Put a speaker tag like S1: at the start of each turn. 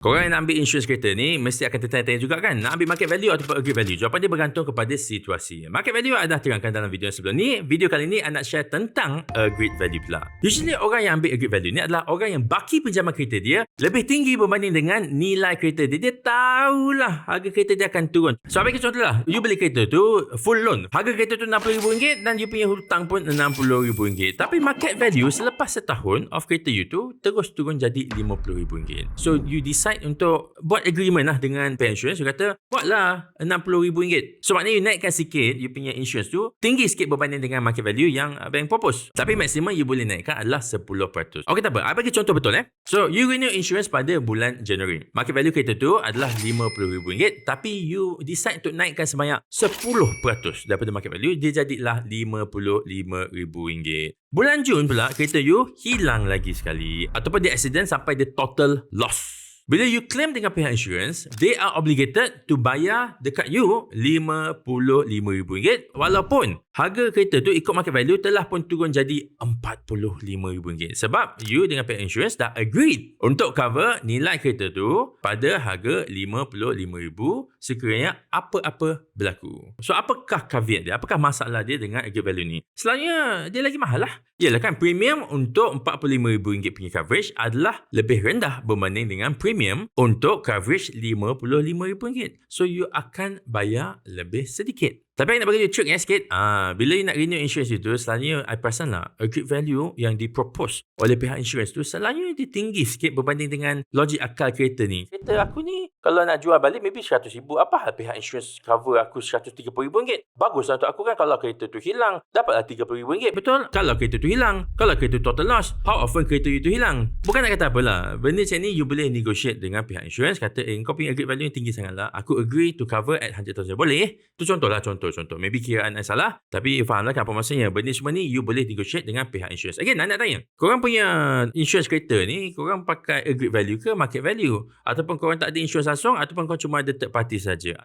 S1: Korang yang nak ambil insurans kereta ni mesti akan tertanya-tanya juga kan, nak ambil market value ataupun agreed value. Jawapan dia bergantung kepada situasi. Market value adalah terangkan dalam video sebelum ni. Video kali ni I nak share tentang agreed value pula. Usually orang yang ambil agreed value ni adalah orang yang baki pinjaman kereta dia lebih tinggi berbanding dengan nilai kereta dia. Dia tahulah harga kereta dia akan turun. So ambil contoh lah, you beli kereta tu full loan. Harga kereta tu RM60,000 dan you punya hutang pun RM60,000. Tapi market value selepas setahun of kereta you tu terus turun jadi RM50,000. So you decide untuk buat agreement lah dengan pay insurance. You kata buatlah RM60,000. So maknanya you naikkan sikit you punya insurance tu tinggi sikit berbanding dengan market value yang bank propose. Tapi maksimum you boleh naikkan adalah 10%. Okay, tak apa, I bagi contoh betul So you renew insurance pada bulan January. Market value kereta tu adalah RM50,000, tapi you decide untuk naikkan sebanyak 10% daripada market value. Dia jadilah RM55,000. Bulan Jun pula kereta you hilang lagi sekali ataupun dia accident sampai dia total loss. Bila you claim dengan pihak insurance, they are obligated to bayar dekat you RM55,000 walaupun harga kereta tu ikut market value telah pun turun jadi RM45,000. Sebab you dengan pihak insurance dah agreed untuk cover nilai kereta tu pada harga RM55,000 sekiranya apa-apa berlaku. So apakah caveat dia? Apakah masalah dia dengan agreed value ni? Selalunya dia lagi mahal lah. Yalah kan, premium untuk RM45,000 punya coverage adalah lebih rendah berbanding dengan premium untuk coverage RM55,000. So you akan bayar lebih sedikit. Tapi I nak bagi you trick sikit. Bila you nak renew insurance itu, selalunya I perasan lah, agreed value yang dipropose oleh pihak insurance tu selalunya dia tinggi sikit berbanding dengan logik akal kereta ni. Kereta aku ni kalau nak jual balik maybe RM100,000. Apa hal pihak insurance cover aku RM130,000? Baguslah untuk aku kan kalau kereta tu hilang, dapatlah RM30,000. Betul? Kalau kereta tu hilang, kalau kereta total loss, how often kereta you tu hilang? Bukan nak kata apalah. Benda macam ni you boleh negotiate dengan pihak insurance. Kata, kau punya agreed value tinggi sangat lah. Aku agree to cover at 100,000. Boleh? Tu contoh. Maybe kiraan I salah, tapi you faham lah kan apa maksudnya. Benda semua ni you boleh negotiate dengan pihak insurance. Again, nak tanya, korang punya insurance kereta ni, korang pakai agreed value ke market value? Ataupun korang tak ada insurance langsung, ataupun korang cuma ada third party saja?